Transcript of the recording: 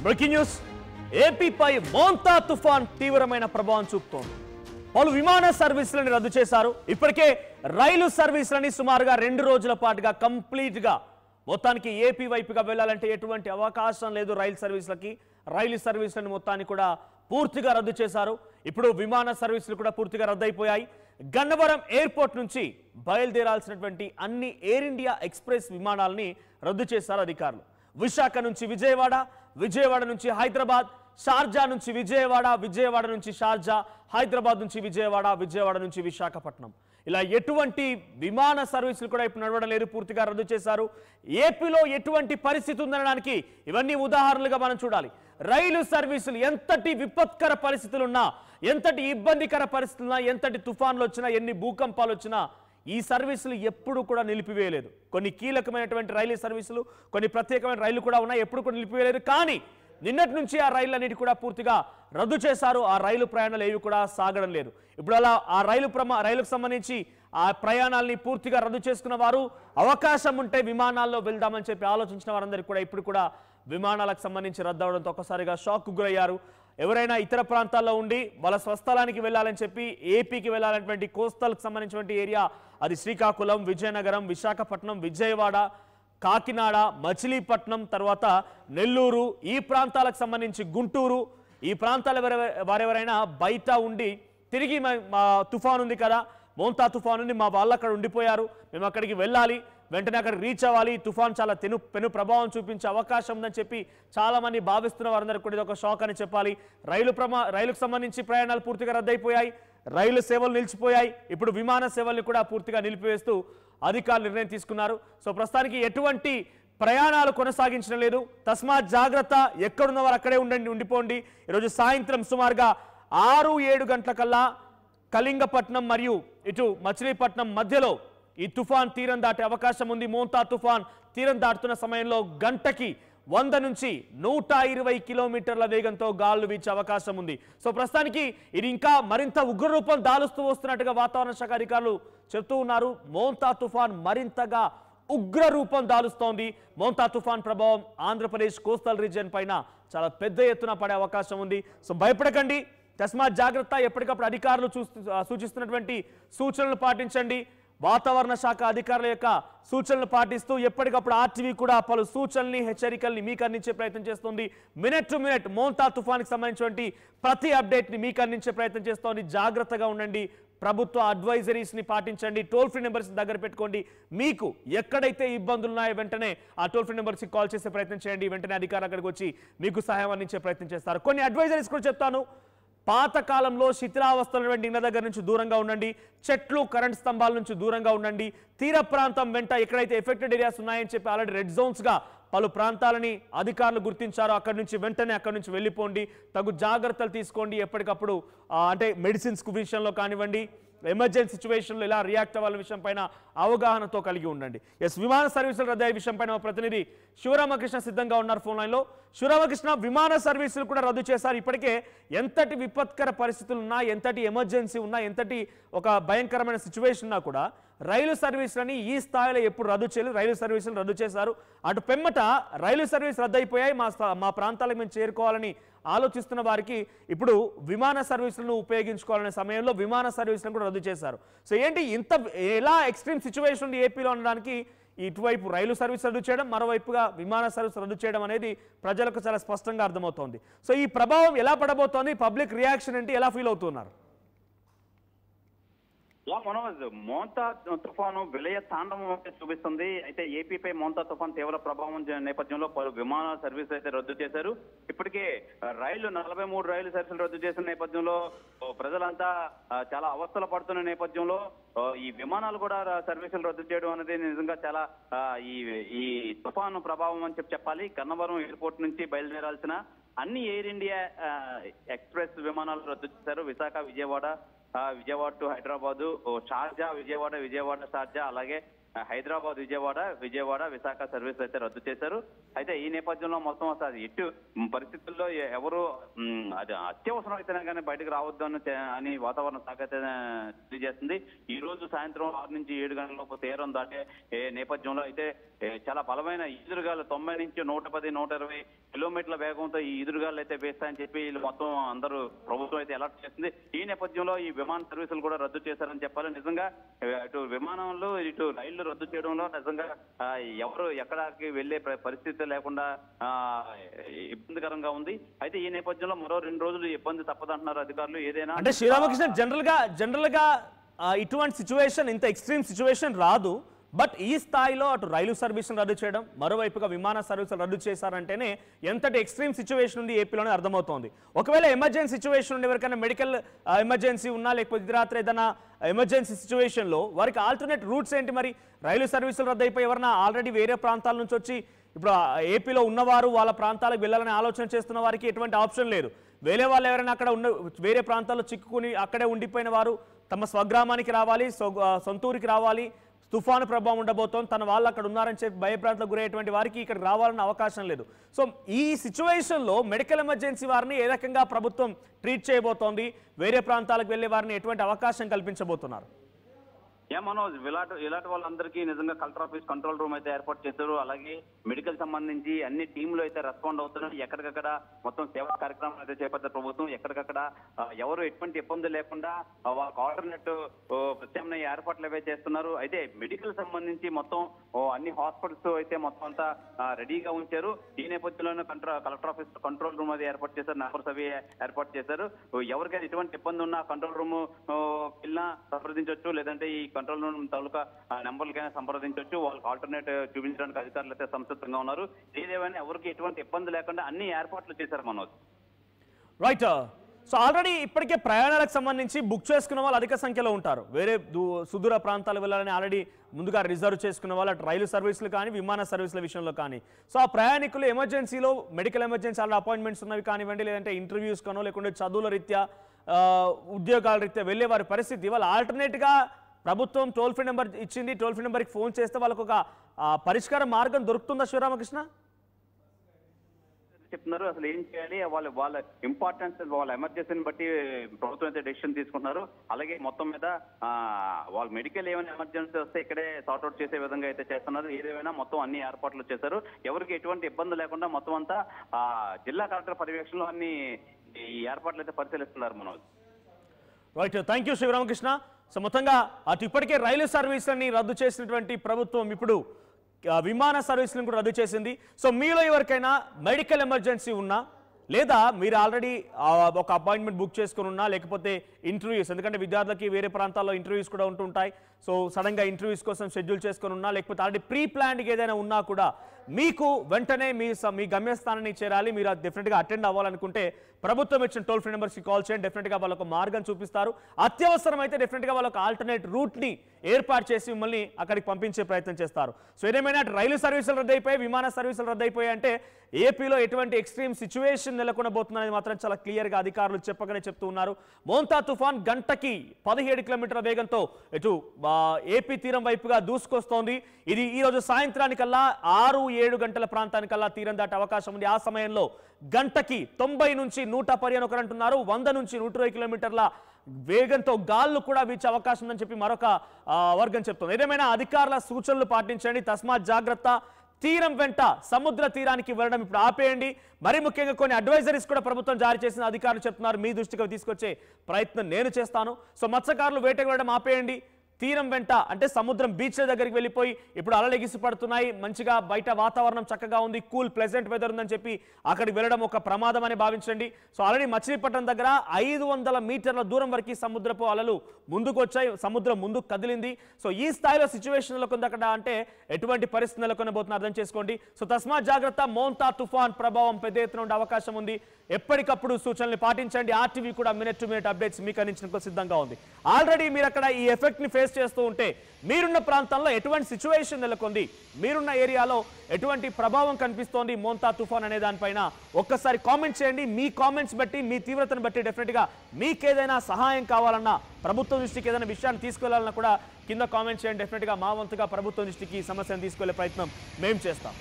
Breaking news ఏపీపై Montha తుఫాన్ తీవ్రమైన ప్రభావం చూపుతోంది. పలు విమాన సర్వీసులను రద్దు చేశారు. ఇప్పటికే రైలు సర్వీసులని సుమారుగా 2 రోజుల పాటుగా కంప్లీట్ గా మొత్తానికి ఏపీ వైపుగా వెళ్లాలంటే ఎటువంటి అవకాశం లేదు. రైలు సర్వీసులను మొత్తాన్ని కూడా పూర్తిగా రద్దు చేశారు. ఇప్పుడు విమాన సర్వీసులు కూడా పూర్తిగా రద్దయిపోయాయి. గన్నవరం ఎయిర్పోర్ట్ నుంచి బయలుదేరాల్సినటువంటి అన్ని ఎయిర్ ఇండియా ఎక్స్ప్రెస్ విమానాలని రద్దు చేశారు అధికారులు. విశాఖ నుంచి విజయవాడ, విజయవాడ నుంచి హైదరాబాద్, షార్జా నుంచి విజయవాడ, విజయవాడ నుంచి షార్జా, హైదరాబాద్ నుంచి విజయవాడ, విజయవాడ నుంచి విశాఖపట్నం, ఇలా ఎటువంటి విమాన సర్వీసులు కూడా ఇప్పుడు నడవడం లేదు, పూర్తిగా రద్దు చేశారు. ఏపీలో ఎటువంటి పరిస్థితి ఉందనడానికి ఇవన్నీ ఉదాహరణలుగా మనం చూడాలి. రైలు సర్వీసులు ఎంతటి విపత్కర పరిస్థితులున్నా, ఎంతటి ఇబ్బందికర పరిస్థితులున్నా, ఎంతటి తుఫాన్లు వచ్చినా, ఎన్ని భూకంపాలు వచ్చినా ఈ సర్వీసులు ఎప్పుడు కూడా నిలిపివేయలేదు. కొన్ని కీలకమైనటువంటి రైలు సర్వీసులు, కొన్ని ప్రత్యేకమైన రైళ్లు కూడా ఉన్నాయి, ఎప్పుడు కూడా నిలిపివేయలేదు. కానీ నిన్నటి నుంచి ఆ రైళ్లన్నిటి కూడా పూర్తిగా రద్దు చేశారు. ఆ రైలు ప్రయాణాలు ఏవి కూడా సాగడం లేదు. ఇప్పుడు అలా ఆ రైలుకు సంబంధించి ఆ ప్రయాణాలని పూర్తిగా రద్దు చేసుకున్న వారు అవకాశం ఉంటే విమానాల్లో వెళ్దామని చెప్పి ఆలోచించిన వారందరికీ కూడా ఇప్పుడు కూడా విమానాలకు సంబంధించి రద్దు అవడంతో ఒక్కసారిగా షాక్ గురయ్యారు. ఎవరైనా ఇతర ప్రాంతాల్లో ఉండి వాళ్ళ స్వస్థలానికి వెళ్ళాలని చెప్పి ఏపీకి వెళ్ళాలనేటువంటి కోస్తల్కి సంబంధించినటువంటి ఏరియా, అది శ్రీకాకుళం, విజయనగరం, విశాఖపట్నం, విజయవాడ, కాకినాడ, మచిలీపట్నం, తర్వాత నెల్లూరు, ఈ ప్రాంతాలకు సంబంధించి గుంటూరు, ఈ ప్రాంతాల వారెవరైనా బయట ఉండి తిరిగి తుఫాన్ ఉంది కదా, మోంతా తుఫాన్ ఉంది, మా వాళ్ళు అక్కడ ఉండిపోయారు, మేము అక్కడికి వెళ్ళాలి, వెంటనే అక్కడికి రీచ్ అవ్వాలి, తుఫాన్ చాలా పెను ప్రభావం చూపించే అవకాశం ఉందని చెప్పి చాలా మంది భావిస్తున్న వారందరికీ కూడా ఇది ఒక షాక్ అని చెప్పాలి. రైలుకు సంబంధించి ప్రయాణాలు పూర్తిగా రద్దయిపోయాయి, రైలు సేవలు నిలిచిపోయాయి. ఇప్పుడు విమాన సేవల్ని కూడా పూర్తిగా నిలిపివేస్తూ అధికారులు నిర్ణయం తీసుకున్నారు. సో ప్రస్తుతానికి ఎటువంటి ప్రయాణాలు కొనసాగించడం లేదు. తస్మాత్ జాగ్రత్త, ఎక్కడున్న వారు అక్కడే ఉండిపోండి. ఈరోజు సాయంత్రం సుమారుగా 6-7 గంటలకల్లా కళింగపట్నం మరియు ఇటు మచిలీపట్నం మధ్యలో ఈ తుఫాన్ తీరం దాటే అవకాశం ఉంది. మోంతా తుఫాన్ తీరం దాటుతున్న సమయంలో గంటకి 100 నుంచి 120 కిలోమీటర్ల వేగంతో గాలులు వీచే అవకాశం ఉంది. సో ప్రస్తుతానికి ఇది ఇంకా మరింత ఉగ్రరూపం దాలుస్తూ వస్తున్నట్టుగా వాతావరణ శాఖ అధికారులు చెప్తూ ఉన్నారు. మోంతా తుఫాన్ మరింతగా ఉగ్ర రూపం దాలుస్తోంది. మోంతా తుఫాన్ ప్రభావం ఆంధ్రప్రదేశ్ కోస్టల్ రీజియన్ పైన చాలా పెద్ద ఎత్తున పడే అవకాశం ఉంది. సో భయపడకండి, తస్మాత్ జాగ్రత్త. ఎప్పటికప్పుడు అధికారులు సూచిస్తున్నటువంటి సూచనలు పాటించండి. వాతావరణ శాఖ అధికారుల యొక్క సూచనలు పాటిస్తూ ఎప్పటికప్పుడు ఆర్టీవీ కూడా పలు సూచనల్ని, హెచ్చరికల్ని మీకు అందించే ప్రయత్నం చేస్తుంది. మినిట్ టు మినిట్ మోంతా తుఫాన్కి సంబంధించినటువంటి ప్రతి అప్డేట్ని మీకు అందించే ప్రయత్నం చేస్తోంది. జాగ్రత్తగా ఉండండి, ప్రభుత్వ అడ్వైజరీస్ని పాటించండి, టోల్ ఫ్రీ నెంబర్స్ దగ్గర పెట్టుకోండి. మీకు ఎక్కడైతే ఇబ్బందులు ఉన్నాయో వెంటనే ఆ టోల్ ఫ్రీ నెంబర్స్కి కాల్ చేసే ప్రయత్నం చేయండి. వెంటనే అధికారులు అక్కడికి వచ్చి మీకు సహాయం అందించే ప్రయత్నం చేస్తారు. కొన్ని అడ్వైజరీస్ కూడా చెప్తాను. పాతకాలంలో శిథిలావస్థల ఇళ్ల దగ్గర నుంచి దూరంగా ఉండండి, చెట్లు, కరెంట్ స్తంభాల నుంచి దూరంగా ఉండండి. తీర ప్రాంతం వెంట ఎక్కడైతే ఎఫెక్టెడ్ ఏరియాస్ ఉన్నాయని చెప్పి ఆల్రెడీ రెడ్ జోన్స్గా పలు ప్రాంతాలని అధికారులు గుర్తించారు. అక్కడి నుంచి వెళ్ళిపోండి, తగు జాగ్రత్తలు తీసుకోండి. ఎప్పటికప్పుడు అంటే మెడిసిన్స్ విషయంలో కానివ్వండి, ఎమర్జెన్సీ సిచ్యువేషన్లో ఎలా రియాక్ట్ అవ్వాలనే విషయం పైన అవగాహనతో కలిగి ఉండండి. విమాన సర్వీసులు రద్దయ్యే విషయం పైన మా ప్రతినిధి శివరామకృష్ణ సిద్ధంగా ఉన్నారు ఫోన్ లైన్లో. శివరామకృష్ణ, విమాన సర్వీసులు కూడా రద్దు చేశారు. ఇప్పటికే ఎంతటి విపత్కర పరిస్థితులు ఉన్నా, ఎంతటి ఎమర్జెన్సీ ఉన్నా, ఎంతటి ఒక భయంకరమైన సిచ్యువేషన్ ఉన్నా కూడా రైలు సర్వీసులని ఈ స్థాయిలో ఎప్పుడు రద్దు చేయలేదు. రైలు సర్వీసులు రద్దు చేశారు. అటు పెమ్మట రైలు సర్వీస్ రద్దయిపోయాయి, మా ప్రాంతాలకు మేము చేరుకోవాలని ఆలోచిస్తున్న వారికి ఇప్పుడు విమాన సర్వీసులను ఉపయోగించుకోవాలనే సమయంలో విమాన సర్వీసులను కూడా రద్దు చేశారు. సో ఏంటి ఎలా ఎక్స్ట్రీమ్ సిచ్యువేషన్ ఉంది ఏపీలో అనడానికి ఇటువైపు రైలు సర్వీస్ రద్దు చేయడం, మరోవైపుగా విమాన సర్వీస్ రద్దు చేయడం అనేది ప్రజలకు చాలా స్పష్టంగా అర్థమవుతోంది. సో ఈ ప్రభావం ఎలా పడబోతోంది, పబ్లిక్ రియాక్షన్ ఏంటి, ఎలా ఫీల్ అవుతున్నారు? మనోజ్, మోంతా తుఫాను విలయ తాండవం చూపిస్తుంది. అయితే ఏపీపై మోంతా తుఫాన్ తీవ్ర ప్రభావం నేపథ్యంలో పలు విమాన సర్వీసులు అయితే రద్దు చేశారు. ఇప్పటికే 43 రైలు సర్వీసులు రద్దు చేసిన నేపథ్యంలో ప్రజలంతా చాలా అవస్థలు పడుతున్న నేపథ్యంలో ఈ విమానాలు కూడా సర్వీసులు రద్దు చేయడం అనేది నిజంగా చాలా ఈ తుఫాను ప్రభావం అని చెప్పాలి. గన్నవరం ఎయిర్పోర్ట్ నుంచి బయలుదేరాల్సిన అన్ని ఎయిర్ ఇండియా ఎక్స్ప్రెస్ విమానాలు రద్దు చేశారు. విశాఖ, విజయవాడ టు హైదరాబాదు, షార్జా, విజయవాడ షార్జా, అలాగే హైదరాబాద్ విజయవాడ విశాఖ సర్వీసులు అయితే రద్దు చేశారు. అయితే ఈ నేపథ్యంలో మొత్తం అసలు ఎటు పరిస్థితుల్లో ఎవరు అది అత్యవసరం అయితేనే కానీ బయటకు రావద్దు అని వాతావరణ శాఖ అయితే తెలియజేస్తుంది. ఈ రోజు సాయంత్రం 6 నుంచి 7 గంటల లోపు తీరం దాటే నేపథ్యంలో అయితే చాలా బలమైన ఈదురుగాలు 90 నుంచి 110, 120 కిలోమీటర్ల వేగంతో ఈ ఈదురుగాలు అయితే వేస్తాయని చెప్పి వీళ్ళు మొత్తం అందరూ ప్రభుత్వం అయితే అలర్ట్ చేస్తుంది. ఈ నేపథ్యంలో ఈ విమాన సర్వీసులు కూడా రద్దు చేశారని చెప్పాలి. నిజంగా ఇటు విమానంలో ఇటు రైళ్లు రద్దు చేయడంలో నిజంగా ఎవరు ఎక్కడికి వెళ్లే పరిస్థితి లేకుండా ఇబ్బందికరంగా ఉంది. అయితే ఈ నేపథ్యంలో మరో 2 రోజులు ఇబ్బంది తప్పదంటున్నారు అధికారులు. ఏదైనా అంటే శ్రీరామకృష్ణ జనరల్ గా ఇటువంటి సిచ్యువేషన్, ఇంత ఎక్స్ట్రీమ్ సిచ్యువేషన్ రాదు. బట్ ఈ స్థాయిలో అటు రైలు సర్వీసులు రద్దు చేయడం, మరోవైపుగా విమాన సర్వీసులు రద్దు చేశారంటేనే ఎంతటి ఎక్స్ట్రీమ్ సిచ్యువేషన్ ఉంది ఏపీలోనే అర్థమవుతోంది. ఒకవేళ ఎమర్జెన్సీ సిచ్యువేషన్ ఉండి ఎవరికైనా మెడికల్ ఎమర్జెన్సీ ఉన్నా, లేకపోతే ఇతరాత్ర ఏదైనా ఎమర్జెన్సీ సిచ్యువేషన్లో వారికి ఆల్టర్నేట్ రూట్స్ ఏంటి? మరి రైలు సర్వీసులు రద్దు అయిపోయి ఎవరైనా ఆల్రెడీ వేరే ప్రాంతాల నుంచి వచ్చి ఇప్పుడు ఏపీలో ఉన్నవారు వాళ్ళ ప్రాంతాలకు వెళ్ళాలని ఆలోచన చేస్తున్న వారికి ఎటువంటి ఆప్షన్ లేదు. వేరే వాళ్ళు ఎవరైనా అక్కడ వేరే ప్రాంతాల్లో చిక్కుకుని అక్కడే ఉండిపోయిన వారు తమ స్వగ్రామానికి రావాలి, సొంతూరికి రావాలి, తుఫాను ప్రభావం ఉండబోతోంది, తన వాళ్ళు అక్కడ ఉన్నారని చెప్పి భయభ్రాంతులకు గురయ్యేటువంటి వారికి ఇక్కడ రావాలన్న అవకాశం లేదు. సో ఈ సిచ్యువేషన్లో మెడికల్ ఎమర్జెన్సీ వారిని ఏ రకంగా ప్రభుత్వం ట్రీట్ చేయబోతోంది? వేరే ప్రాంతాలకు వెళ్లే వారిని ఎటువంటి అవకాశం కల్పించబోతున్నారు? మనోజ్, ఇలాంటి వాళ్ళందరికీ నిజంగా కలెక్టర్ ఆఫీస్ కంట్రోల్ రూమ్ అయితే ఏర్పాటు చేశారు. అలాగే మెడికల్ సంబంధించి అన్ని టీంలు అయితే రెస్పాండ్ అవుతున్నారు. ఎక్కడికక్కడ మొత్తం సేవా కార్యక్రమాలు అయితే చేపట్టారు ప్రభుత్వం. ఎక్కడికక్కడ ఎవరు ఎటువంటి ఇబ్బంది లేకుండా వాళ్ళకి ఆల్టర్నేట్ ప్రత్యామ్నాయ ఏర్పాట్లు అవే చేస్తున్నారు. అయితే మెడికల్ సంబంధించి మొత్తం అన్ని హాస్పిటల్స్ అయితే మొత్తం అంతా రెడీగా ఉంచారు. ఈ నేపథ్యంలోనే కలెక్టర్ ఆఫీస్ కంట్రోల్ రూమ్ అది ఏర్పాటు చేశారు, నెంబర్స్ అవి ఏర్పాటు చేశారు. ఎవరికైనా ఎటువంటి ఇబ్బంది ఉన్నా కంట్రోల్ రూమ్ వెళ్ళినా సంప్రదించవచ్చు, లేదంటే ఈ కంట్రోల్ రూమ్ తాలూకా నెంబర్లకైనా సంప్రదించవచ్చు. వాళ్ళకి ఆల్టర్నేట్ చూపించడానికి అధికారులు అయితే సంసిద్ధంగా ఉన్నారు. ఏదేమైనా ఎవరికి ఎటువంటి ఇబ్బంది లేకుండా అన్ని ఏర్పాట్లు చేశారు మనోజ్. రైట్. సో ఆల్రెడీ ఇప్పటికే ప్రయాణాలకు సంబంధించి బుక్ చేసుకున్న వాళ్ళు అధిక సంఖ్యలో ఉంటారు. వేరే సుదూర ప్రాంతాలు వెళ్ళాలని ఆల్రెడీ ముందుగా రిజర్వ్ చేసుకున్న వాళ్ళు అటు రైలు సర్వీసులు కానీ విమాన సర్వీసుల విషయంలో కానీ. సో ఆ ప్రయాణికులు ఎమర్జెన్సీలో మెడికల్ ఎమర్జెన్సీ ఆల్రెడీ అపాయింట్మెంట్స్ ఉన్నవి కానివ్వండి, లేదంటే ఇంటర్వ్యూస్ కానో లేకుంటే చదువుల రీత్యా ఉద్యోగాల రీత్యా వెళ్ళే వారి పరిస్థితి వాళ్ళు ఆల్టర్నేట్గా ప్రభుత్వం టోల్ ఫ్రీ నెంబర్ ఇచ్చింది. టోల్ ఫ్రీ నెంబర్కి ఫోన్ చేస్తే వాళ్ళకు ఒక పరిష్కార మార్గం దొరుకుతుందా శ్రీరామకృష్ణ? చెప్తున్నారు అసలు ఏం చేయాలి, వాళ్ళ ఇంపార్టెన్స్, వాళ్ళ ఎమర్జెన్సీని బట్టి ప్రభుత్వం అయితే డెసిషన్ తీసుకుంటున్నారు. అలాగే మొత్తం మీద వాళ్ళ మెడికల్ ఏమైనా ఎమర్జెన్సీ వస్తే ఇక్కడే సార్ట్అవుట్ చేసే విధంగా అయితే చేస్తున్నారు. ఏదేమైనా మొత్తం అన్ని ఏర్పాట్లు చేశారు. ఎవరికి ఎటువంటి ఇబ్బంది లేకుండా మొత్తం అంతా జిల్లా కలెక్టర్ పర్యవేక్షణలో అన్ని ఈ ఏర్పాట్లు అయితే పరిశీలిస్తున్నారు Manoj. Right, thank you Sivaramakrishna. So మొత్తంగా అటు ఇప్పటికే రైలు సర్వీసులని రద్దు చేసినటువంటి ప్రభుత్వం ఇప్పుడు విమాన సర్వీసులను కూడా రద్దు చేసింది. సో మీలో ఎవరికైనా మెడికల్ ఎమర్జెన్సీ ఉన్నా, లేదా మీరు ఆల్రెడీ ఒక అపాయింట్మెంట్ బుక్ చేసుకుని ఉన్నా, లేకపోతే ఇంటర్వ్యూస్, ఎందుకంటే విద్యార్థులకి వేరే ప్రాంతాల్లో ఇంటర్వ్యూస్ కూడా ఉంటుంటాయి. సో సడన్గా ఇంటర్వ్యూస్ కోసం షెడ్యూల్ చేసుకుని ఉన్నా, లేకపోతే ఆల్రెడీ ప్రీ ప్లాన్డ్గా ఏదైనా ఉన్నా కూడా మీకు వెంటనే మీ గమ్యస్థానాన్ని చేరాలి, మీరు డెఫినెట్గా అటెండ్ అవ్వాలనుకుంటే ప్రభుత్వం ఇచ్చిన టోల్ ఫ్రీ నెంబర్స్కి కాల్ చేయండి. డెఫినెట్గా వాళ్ళకు మార్గం చూపిస్తారు. అత్యవసరం అయితే డెఫినెట్గా వాళ్ళకు ఆల్టర్నేట్ రూట్ని ఏర్పాటు చేసి మిమ్మల్ని అక్కడికి పంపించే ప్రయత్నం చేస్తారు. సో ఏదేమైనా రైలు సర్వీసులు రద్దయిపోయాయి, విమాన సర్వీసులు రద్దయిపోయాయి అంటే ఏపీలో ఎటువంటి ఎక్స్ట్రీమ్ సిచ్యువేషన్ నెలకొనబోతుందనేది మాత్రం చాలా క్లియర్గా అధికారులు చెప్పగానే చెప్తూ ఉన్నారు. మోంతా తుఫాన్ గంటకి 17 కిలోమీటర్ల వేగంతో ఇటు ఏపీ తీరం వైపుగా దూసుకొస్తోంది. ఇది ఈ రోజు సాయంత్రానికల్లా 6-7 గంటల ప్రాంతానికల్లా తీరం దాటే అవకాశం ఉంది. ఆ సమయంలో గంటకి 90 నుంచి 110 అని ఒకరు అంటున్నారు, 100 నుంచి 120 కిలోమీటర్ల వేగంతో గాళ్ళు కూడా వీచే అవకాశం ఉందని చెప్పి మరొక వర్గం చెప్తుంది. ఏదేమైనా అధికారుల సూచనలు పాటించండి, తస్మాత్ జాగ్రత్త. తీరం వెంట సముద్ర తీరానికి వెళ్ళడం ఇప్పుడు ఆపేయండి. మరి ముఖ్యంగా కొన్ని అడ్వైజరీస్ కూడా ప్రభుత్వం జారీ చేసిన అధికారులు చెప్తున్నారు. మీ దృష్టికి తీసుకొచ్చే ప్రయత్నం నేను చేస్తాను. సో మత్స్యకారులు వేటకు వెళ్ళడం ఆపేయండి. తీరం వెంట అంటే సముద్రం బీచ్ల దగ్గరికి వెళ్ళిపోయి ఇప్పుడు అలలు ఎగిసి పడుతున్నాయి, మంచిగా బయట వాతావరణం చక్కగా ఉంది, కూల్ ప్లెజెంట్ వెదర్ ఉందని చెప్పి అక్కడికి వెళ్ళడం ఒక ప్రమాదం అని భావించండి. సో ఆల్రెడీ మచిలీపట్నం దగ్గర 500 మీటర్ల దూరం వరకు సముద్రపు అలలు ముందుకు వచ్చాయి, సముద్రం ముందుకు కదిలింది. సో ఈ స్థాయిలో సిచ్యువేషన్ నెలకొంది అక్కడ అంటే ఎటువంటి పరిస్థితి నెలకొనబోతున్నా అర్థం చేసుకోండి. సో తస్మాత్ జాగ్రత్త. మోంతా తుఫాన్ ప్రభావం పెద్ద ఎత్తున ఉండే అవకాశం ఉంది. ఎప్పటికప్పుడు సూచనలు పాటించండి. ఆర్టీవీ కూడా మినిట్ టు మినిట్ అప్డేట్స్ మీకు అందించడానికి సిద్ధంగా ఉంది. ఆల్రెడీ మీరు అక్కడ ఈ ఎఫెక్ట్ ని ఫేస్ ఫేస్ చేస్తూ ఉంటే మీరున్న ప్రాంతంలో ఎటువంటి సిచ్యువేషన్ నెలకొంది, మీరున్న ఏరియాలో ఎటువంటి ప్రభావం కనిపిస్తోంది మోంతా తుఫాన్ అనే దానిపైన ఒక్కసారి కామెంట్ చేయండి. మీ కామెంట్స్ బట్టి, మీ తీవ్రతను బట్టి డెఫినెట్గా మీకేదైనా సహాయం కావాలన్నా, ప్రభుత్వం దృష్టికి ఏదైనా విషయాన్ని తీసుకెళ్లాలన్నా కూడా కింద కామెంట్ చేయండి. డెఫినెట్గా మా వంతుగా ప్రభుత్వం దృష్టికి ఈ సమస్యను తీసుకెళ్లే ప్రయత్నం మేము చేస్తాం.